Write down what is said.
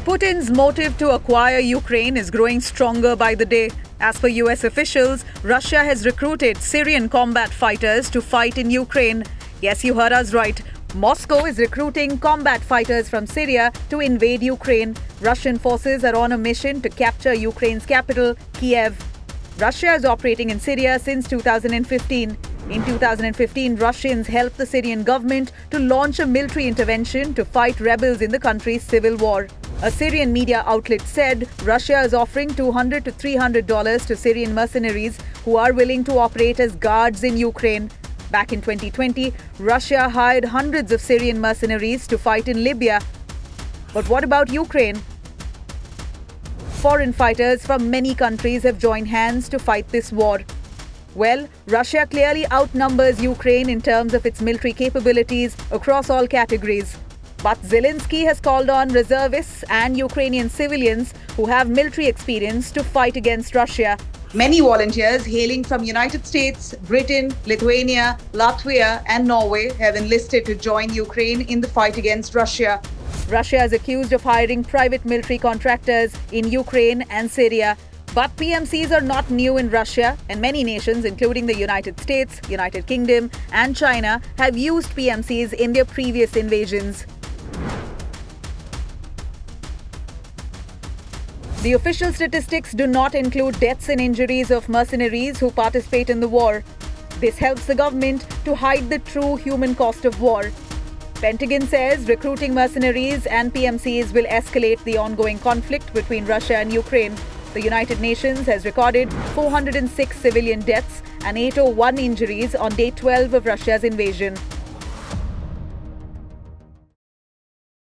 Putin's motive to acquire Ukraine is growing stronger by the day. As per US officials, Russia has recruited Syrian combat fighters to fight in Ukraine. Yes, you heard us right. Moscow is recruiting combat fighters from Syria to invade Ukraine. Russian forces are on a mission to capture Ukraine's capital, Kiev. Russia is operating in Syria since 2015. In 2015, Russians helped the Syrian government to launch a military intervention to fight rebels in the country's civil war. A Syrian media outlet said Russia is offering $200 to $300 to Syrian mercenaries who are willing to operate as guards in Ukraine. Back in 2020, Russia hired hundreds of Syrian mercenaries to fight in Libya. But what about Ukraine? Foreign fighters from many countries have joined hands to fight this war. Well, Russia clearly outnumbers Ukraine in terms of its military capabilities across all categories. But Zelensky has called on reservists and Ukrainian civilians who have military experience to fight against Russia. Many volunteers hailing from United States, Britain, Lithuania, Latvia and Norway have enlisted to join Ukraine in the fight against Russia. Russia is accused of hiring private military contractors in Ukraine and Syria. But PMCs are not new in Russia, and many nations, including the United States, United Kingdom and China, have used PMCs in their previous invasions. The official statistics do not include deaths and injuries of mercenaries who participate in the war. This helps the government to hide the true human cost of war. Pentagon says recruiting mercenaries and PMCs will escalate the ongoing conflict between Russia and Ukraine. The United Nations has recorded 406 civilian deaths and 801 injuries on day 12 of Russia's invasion.